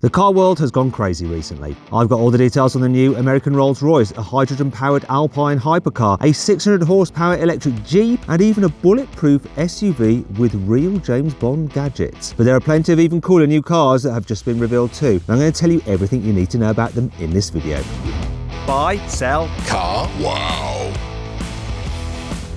The car world has gone crazy recently. I've got all the details on the new American Rolls-Royce, a hydrogen-powered Alpine hypercar, a 600 horsepower electric Jeep, and even a bulletproof SUV with real James Bond gadgets. But there are plenty of even cooler new cars that have just been revealed too. And I'm going to tell you everything you need to know about them in this video. Buy, sell, car wow.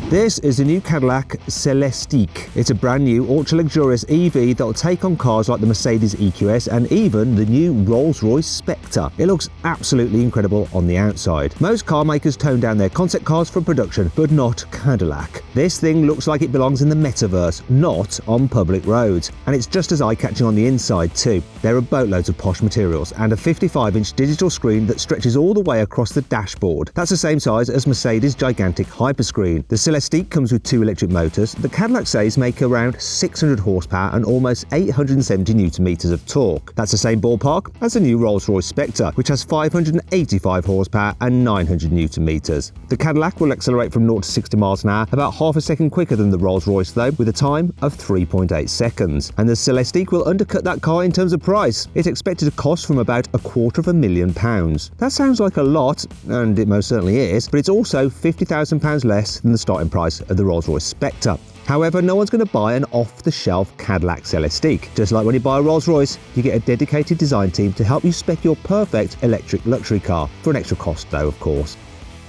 This is the new Cadillac Celestiq. It's a brand new ultra-luxurious EV that will take on cars like the Mercedes EQS and even the new Rolls-Royce Spectre. It looks absolutely incredible on the outside. Most car makers tone down their concept cars for production, but not Cadillac. This thing looks like it belongs in the metaverse, not on public roads. And it's just as eye-catching on the inside too. There are boatloads of posh materials and a 55-inch digital screen that stretches all the way across the dashboard. That's the same size as Mercedes' gigantic hyperscreen. The Celestiq comes with 2 electric motors. The Cadillac says make around 600 horsepower and almost 870 newton meters of torque. That's the same ballpark as the new Rolls-Royce Spectre, which has 585 horsepower and 900 newton meters. The Cadillac will accelerate from 0 to 60 miles an hour about half a second quicker than the Rolls-Royce though, with a time of 3.8 seconds. And the Celestiq will undercut that car in terms of price. It's expected to cost from about £250,000. That sounds like a lot, and it most certainly is, but it's also £50,000 less than the starting price of the Rolls-Royce Spectre. However, no one's going to buy an off-the-shelf Cadillac Celestiq. Just like when you buy a Rolls-Royce, you get a dedicated design team to help you spec your perfect electric luxury car, for an extra cost though, of course.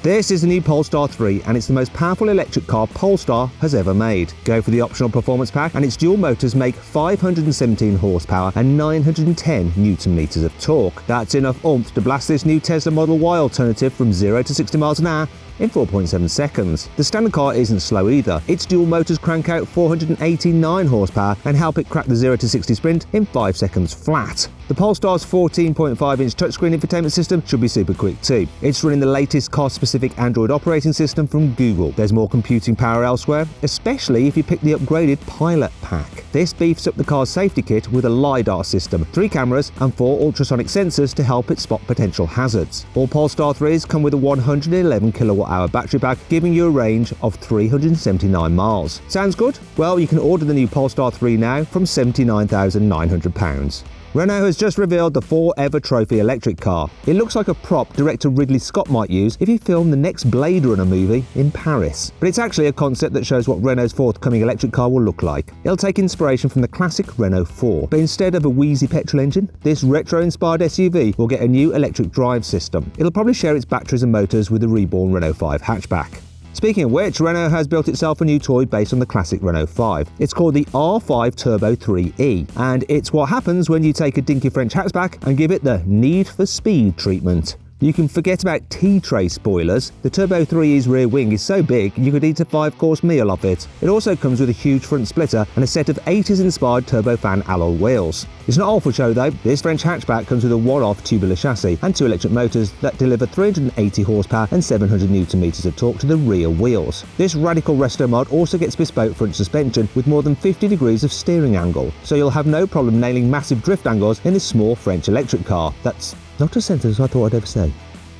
This is the new Polestar 3 and it's the most powerful electric car Polestar has ever made. Go for the optional performance pack and its dual motors make 517 horsepower and 910 newton meters of torque. That's enough oomph to blast this new Tesla Model Y alternative from 0 to 60 miles an hour in 4.7 seconds. The standard car isn't slow either. Its dual motors crank out 489 horsepower and help it crack the 0 to 60 sprint in 5 seconds flat. The Polestar's 14.5-inch touchscreen infotainment system should be super quick too. It's running the latest car-specific Android operating system from Google. There's more computing power elsewhere, especially if you pick the upgraded Pilot Pack. This beefs up the car's safety kit with a LiDAR system, 3 cameras and 4 ultrasonic sensors to help it spot potential hazards. All Polestar 3s come with a 111 kilowatt-hour battery pack, giving you a range of 379 miles. Sounds good? Well, you can order the new Polestar 3 now from £79,900. Renault has just revealed the forever trophy electric car. It looks like a prop director Ridley Scott might use if he filmed the next Blade Runner movie in Paris. But it's actually a concept that shows what Renault's forthcoming electric car will look like. It'll take inspiration from the classic Renault 4, but instead of a wheezy petrol engine, this retro-inspired SUV will get a new electric drive system. It'll probably share its batteries and motors with the reborn Renault 5 hatchback. Speaking of which, Renault has built itself a new toy based on the classic Renault 5. It's called the R5 Turbo 3E, and it's what happens when you take a dinky French hatchback and give it the Need for Speed treatment. You can forget about T-tray spoilers. The Turbo 3E's rear wing is so big you could eat a 5-course meal off it. It also comes with a huge front splitter and a set of 80s-inspired turbofan alloy wheels. It's not all for show though. This French hatchback comes with a one-off tubular chassis and 2 electric motors that deliver 380 horsepower and 700 newton meters of torque to the rear wheels. This radical resto mod also gets bespoke front suspension with more than 50 degrees of steering angle, so you'll have no problem nailing massive drift angles in this small French electric car. That's not a sentence I thought I'd ever say.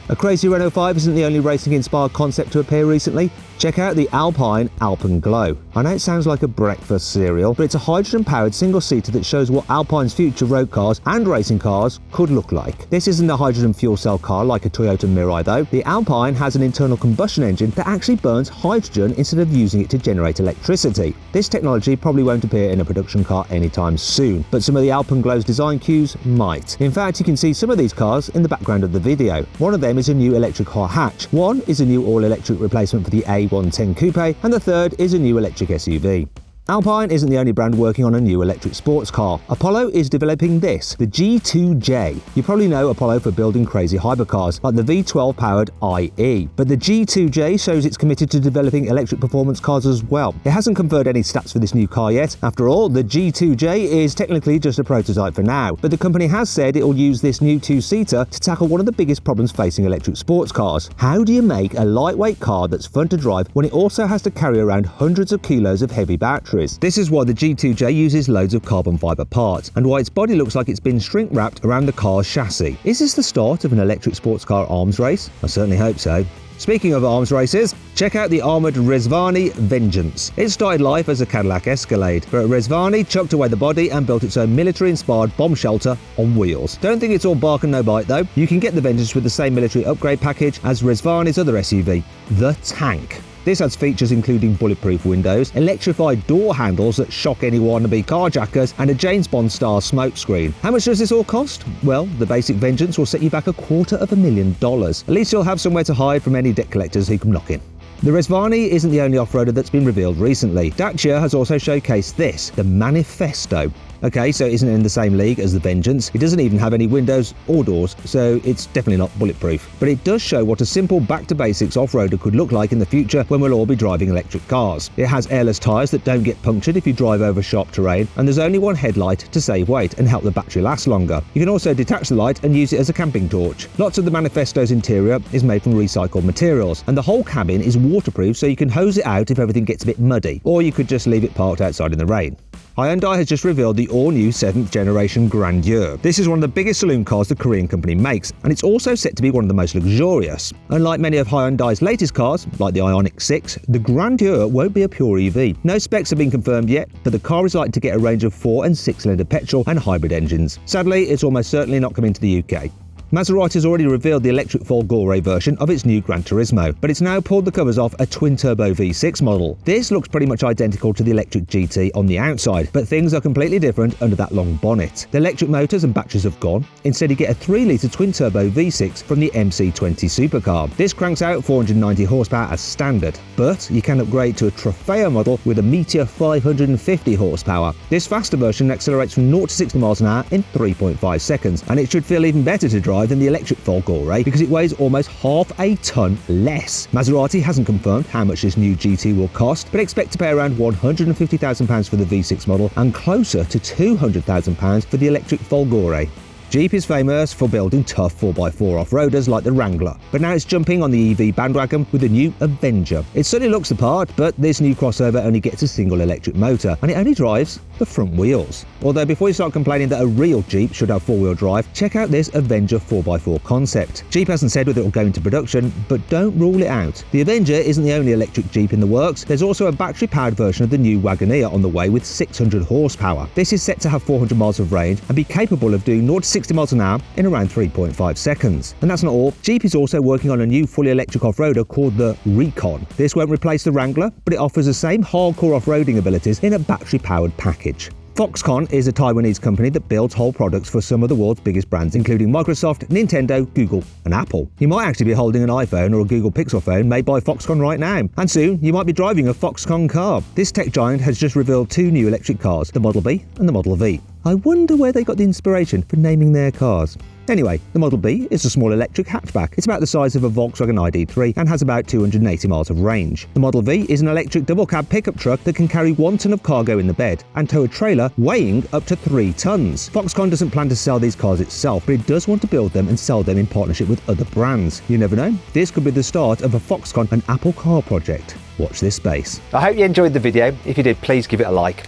A crazy Renault 5 isn't the only racing-inspired concept to appear recently. Check out the Alpine Alpenglow. I know it sounds like a breakfast cereal, but it's a hydrogen-powered single-seater that shows what Alpine's future road cars and racing cars could look like. This isn't a hydrogen fuel cell car like a Toyota Mirai though. The Alpine has an internal combustion engine that actually burns hydrogen instead of using it to generate electricity. This technology probably won't appear in a production car anytime soon, but some of the Alpenglow's design cues might. In fact, you can see some of these cars in the background of the video. One of them is a new electric hot hatch, one is a new all-electric replacement for the A110 Coupe, and the third is a new electric SUV. Alpine isn't the only brand working on a new electric sports car. Apollo is developing this, the G2J. You probably know Apollo for building crazy hypercars, like the V12-powered IE. But the G2J shows it's committed to developing electric performance cars as well. It hasn't conferred any stats for this new car yet. After all, the G2J is technically just a prototype for now. But the company has said it will use this new 2-seater to tackle one of the biggest problems facing electric sports cars. How do you make a lightweight car that's fun to drive when it also has to carry around hundreds of kilos of heavy batteries? This is why the G2J uses loads of carbon fibre parts, and why its body looks like it's been shrink-wrapped around the car's chassis. Is this the start of an electric sports car arms race? I certainly hope so. Speaking of arms races, check out the armoured Rezvani Vengeance. It started life as a Cadillac Escalade, but Rezvani chucked away the body and built its own military-inspired bomb shelter on wheels. Don't think it's all bark and no bite though. You can get the Vengeance with the same military upgrade package as Rezvani's other SUV, the Tank. This has features including bulletproof windows, electrified door handles that shock any wannabe carjackers, and a James Bond-style smokescreen. How much does this all cost? Well, the basic Vengeance will set you back $250,000. At least you'll have somewhere to hide from any debt collectors who come knocking. The Rezvani isn't the only off-roader that's been revealed recently. Dacia has also showcased this, the Manifesto. Okay, so it isn't in the same league as the Vengeance. It doesn't even have any windows or doors, so it's definitely not bulletproof. But it does show what a simple back-to-basics off-roader could look like in the future when we'll all be driving electric cars. It has airless tyres that don't get punctured if you drive over sharp terrain, and there's only one headlight to save weight and help the battery last longer. You can also detach the light and use it as a camping torch. Lots of the Manifesto's interior is made from recycled materials, and the whole cabin is waterproof so you can hose it out if everything gets a bit muddy, or you could just leave it parked outside in the rain. Hyundai has just revealed the all-new 7th generation Grandeur. This is one of the biggest saloon cars the Korean company makes, and it's also set to be one of the most luxurious. Unlike many of Hyundai's latest cars, like the Ioniq 6, the Grandeur won't be a pure EV. No specs have been confirmed yet, but the car is likely to get a range of 4- and 6-cylinder petrol and hybrid engines. Sadly, it's almost certainly not coming to the UK. Maserati has already revealed the electric Folgore version of its new Gran Turismo, but it's now pulled the covers off a twin-turbo V6 model. This looks pretty much identical to the electric GT on the outside, but things are completely different under that long bonnet. The electric motors and batteries have gone. Instead, you get a 3-litre twin-turbo V6 from the MC20 supercar. This cranks out 490 horsepower as standard, but you can upgrade to a Trofeo model with a Meteor 550 horsepower. This faster version accelerates from 0 to 60 miles an hour in 3.5 seconds, and it should feel even better to drive than the electric Folgore because it weighs almost half a ton less. Maserati hasn't confirmed how much this new GT will cost, but expect to pay around £150,000 for the V6 model and closer to £200,000 for the electric Folgore. Jeep is famous for building tough 4x4 off-roaders like the Wrangler, but now it's jumping on the EV bandwagon with the new Avenger. It certainly looks the part, but this new crossover only gets a single electric motor, and it only drives the front wheels. Although before you start complaining that a real Jeep should have 4-wheel drive, check out this Avenger 4x4 concept. Jeep hasn't said whether it will go into production, but don't rule it out. The Avenger isn't the only electric Jeep in the works. There's also a battery-powered version of the new Wagoneer on the way with 600 horsepower. This is set to have 400 miles of range and be capable of doing 0 to 60 miles an hour in around 3.5 seconds. And that's not all. Jeep is also working on a new fully electric off-roader called the Recon. This won't replace the Wrangler, but it offers the same hardcore off-roading abilities in a battery-powered package. Foxconn is a Taiwanese company that builds whole products for some of the world's biggest brands, including Microsoft, Nintendo, Google, and Apple. You might actually be holding an iPhone or a Google Pixel phone made by Foxconn right now, and soon you might be driving a Foxconn car. This tech giant has just revealed 2 new electric cars, the Model B and the Model V. I wonder where they got the inspiration for naming their cars. Anyway, the Model B is a small electric hatchback. It's about the size of a Volkswagen ID3 and has about 280 miles of range. The Model V is an electric double-cab pickup truck that can carry 1 ton of cargo in the bed and tow a trailer weighing up to 3 tons. Foxconn doesn't plan to sell these cars itself, but it does want to build them and sell them in partnership with other brands. You never know. This could be the start of a Foxconn and Apple car project. Watch this space. I hope you enjoyed the video. If you did, please give it a like.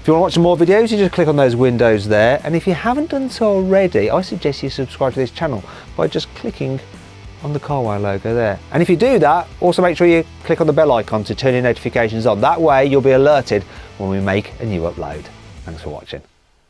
If you want to watch some more videos, you just click on those windows there, and if you haven't done so already, I suggest you subscribe to this channel by just clicking on the carwow logo there. And if you do that, also make sure you click on the bell icon to turn your notifications on. That way you'll be alerted when we make a new upload. Thanks for watching.